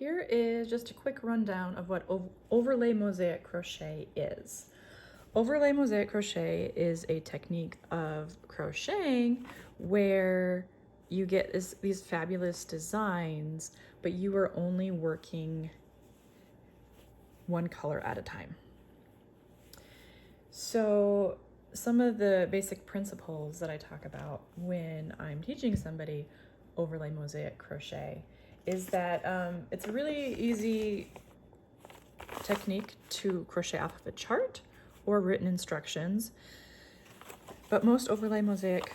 here is just a quick rundown of what overlay mosaic crochet is. Overlay mosaic crochet is a technique of crocheting where you get these fabulous designs, but you are only working one color at a time. So some of the basic principles that I talk about when I'm teaching somebody overlay mosaic crochet is that it's a really easy technique to crochet off of a chart or written instructions, but most overlay mosaic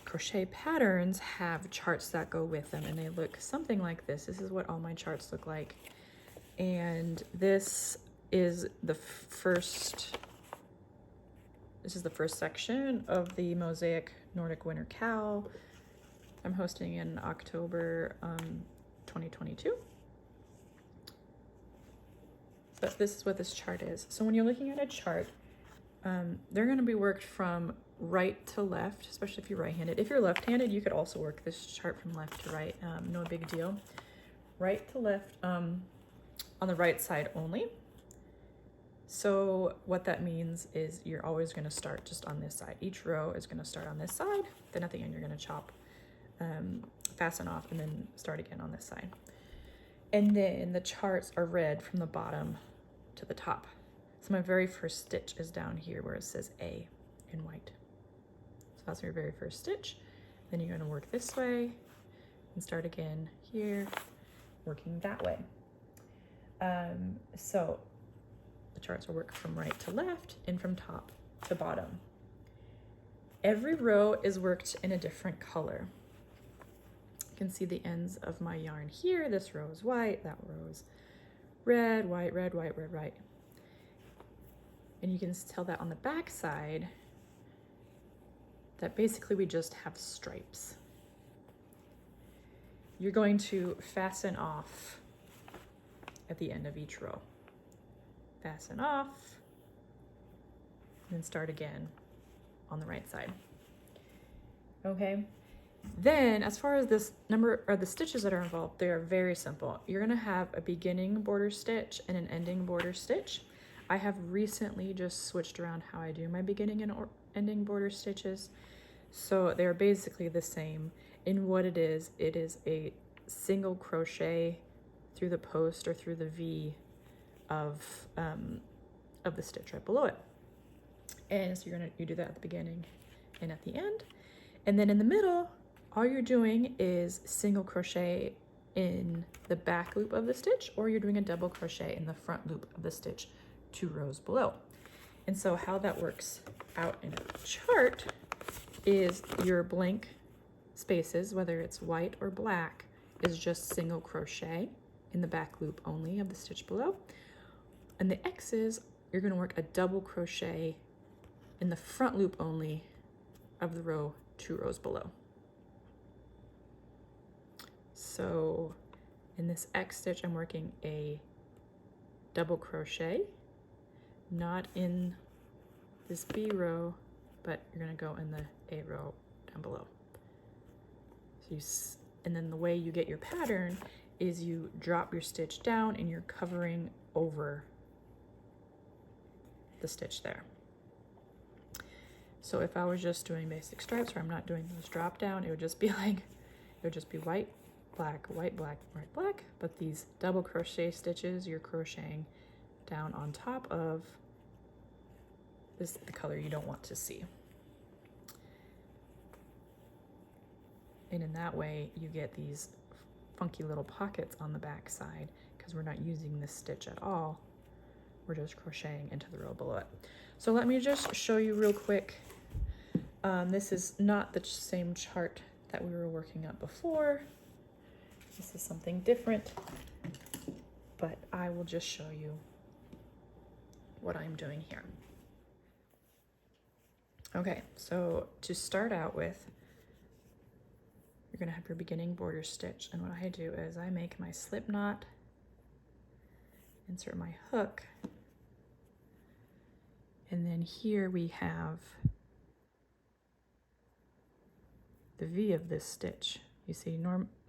crochet patterns have charts that go with them, and they look something like this. This is what all my charts look like, and this is the first section of the Mosaic Nordic Winter Cowl I'm hosting in October 2022. But this is what this chart is. So when you're looking at a chart, they're going to be worked from right to left, especially if you're right-handed. If you're left-handed, you could also work this chart from left to right, no big deal. Right to left on the right side only. So what that means is you're always going to start just on this side. Each row is going to start on this side, then at the end you're going to chop, fasten off, and then start again on this side. And then the charts are read from the bottom to the top. So my very first stitch is down here where it says A in white. So that's your very first stitch. Then you're going to work this way and start again here, working that way. So the charts will work from right to left and from top to bottom. Every row is worked in a different color. You can see the ends of my yarn here. This row is white, that row is red, white, red, white, red, white. And you can tell that on the back side that basically we just have stripes. You're going to fasten off at the end of each row. Fasten off, and then start again on the right side. Okay. Then as far as this number or the stitches that are involved, they are very simple. You're going to have a beginning border stitch and an ending border stitch. I have recently just switched around how I do my beginning and ending border stitches. So they're basically the same. In what it is a single crochet through the post or through the V of the stitch right below it. And so you do that at the beginning and at the end. And then in the middle, all you're doing is single crochet in the back loop of the stitch, or you're doing a double crochet in the front loop of the stitch 2 rows below. And so how that works out in a chart is your blank spaces, whether it's white or black, is just single crochet in the back loop only of the stitch below. And the X's, you're going to work a double crochet in the front loop only of the row 2 rows below. So in this X stitch, I'm working a double crochet, not in this B row, but you're going to go in the A row down below. So and then the way you get your pattern is you drop your stitch down and you're covering over the stitch there. So if I was just doing basic stripes where I'm not doing those drop down, it would just be white, black, white, black, white, black. But these double crochet stitches, you're crocheting down on top of the color you don't want to see. And in that way, you get these funky little pockets on the back side because we're not using this stitch at all. We're just crocheting into the row below it. So let me just show you real quick. This is not the same chart that we were working up before. This is something different, but I will just show you what I'm doing here. Okay, so to start out with, you're gonna have your beginning border stitch. And what I do is I make my slip knot, insert my hook, and then here we have the V of this stitch. You see,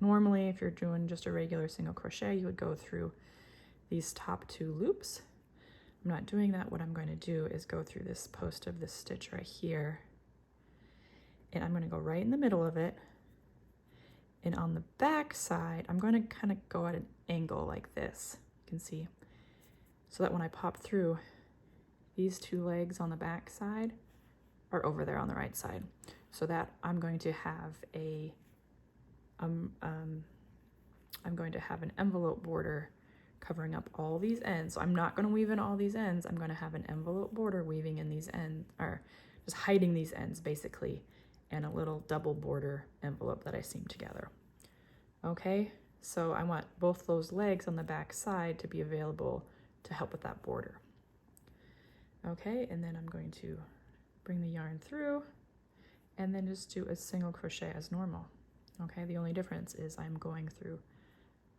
normally if you're doing just a regular single crochet, you would go through these top 2 loops. I'm not doing that. What I'm going to do is go through this post of this stitch right here, and I'm going to go right in the middle of it. And on the back side, I'm going to kind of go at an angle like this, you can see, so that when I pop through, these 2 legs on the back side are over there on the right side, so that I'm going to have a I'm going to have an envelope border covering up all these ends. So I'm not going to weave in all these ends. I'm going to have an envelope border weaving in these ends, or just hiding these ends basically, and a little double border envelope that I seam together. Okay, so I want both those legs on the back side to be available to help with that border. Okay, and then I'm going to bring the yarn through and then just do a single crochet as normal. Okay, the only difference is I'm going through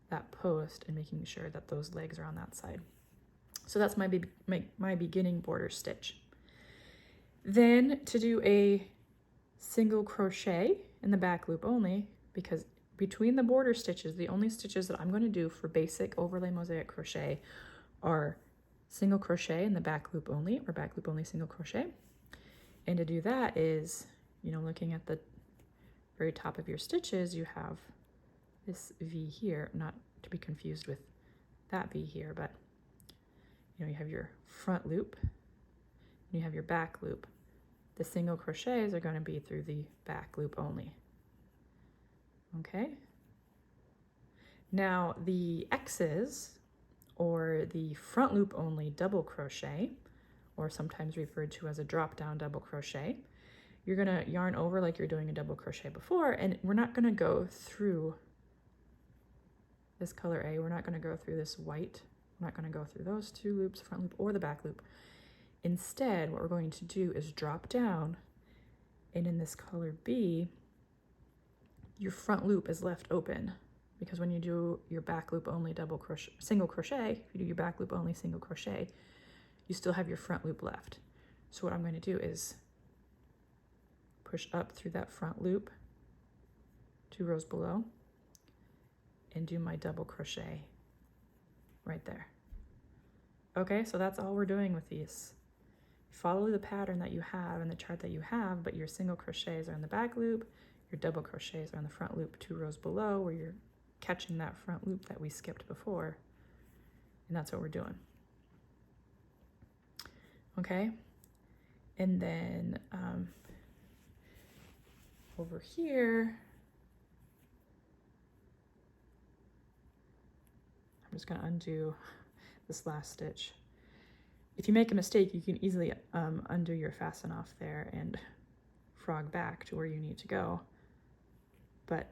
that post and making sure that those legs are on that side. So that's my beginning border stitch. Then to do a single crochet in the back loop only, because between the border stitches, the only stitches that I'm going to do for basic overlay mosaic crochet are single crochet in the back loop only, or back loop only single crochet. And to do that is, you know, looking at the very top of your stitches, you have this V here, not to be confused with that V here, but you know, you have your front loop and you have your back loop. The single crochets are going to be through the back loop only. Okay. Now the X's, or the front loop only double crochet, or sometimes referred to as a drop down double crochet, you're going to yarn over like you're doing a double crochet before, and we're not going to go through this color A. We're not going to go through this white. We're not going to go through those 2 loops, front loop or the back loop. Instead, what we're going to do is drop down, and in this color B, your front loop is left open, because when you do your back loop only double crochet, single crochet, if you do your back loop only single crochet, you still have your front loop left. So what I'm going to do is push up through that front loop 2 rows below and do my double crochet right there. Okay, so that's all we're doing with these. Follow the pattern that you have and the chart that you have, but your single crochets are in the back loop, your double crochets are in the front loop 2 rows below, where you're catching that front loop that we skipped before, and that's what we're doing. Okay, and then over here, I'm just going to undo this last stitch. If you make a mistake, you can easily undo your fasten off there and frog back to where you need to go. But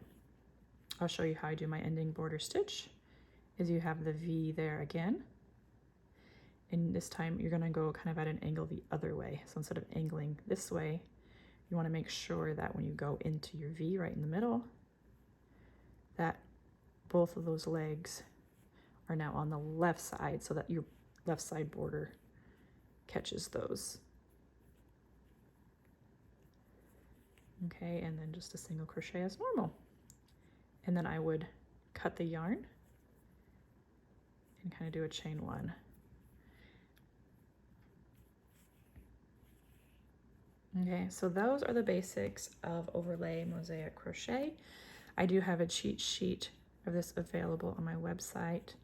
I'll show you how I do my ending border stitch. Is you have the V there again, and this time you're going to go kind of at an angle the other way. So instead of angling this way, you want to make sure that when you go into your V right in the middle, that both of those legs are now on the left side, so that your left side border catches those. Okay, and then just a single crochet as normal. And then I would cut the yarn and kind of do a chain 1. Okay, so those are the basics of overlay mosaic crochet. I do have a cheat sheet of this available on my website,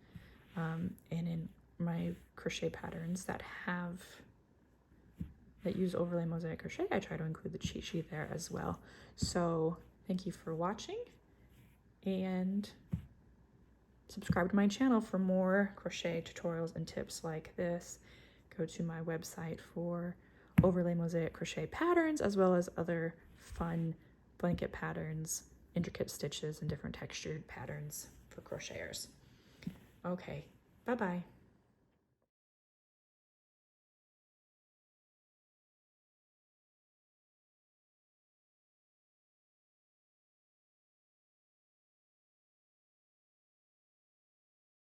and in my crochet patterns that use overlay mosaic crochet, I try to include the cheat sheet there as well. So thank you for watching, and subscribe to my channel for more crochet tutorials and tips like this. Go to my website for overlay mosaic crochet patterns, as well as other fun blanket patterns, intricate stitches, and different textured patterns for crocheters. Okay, bye-bye.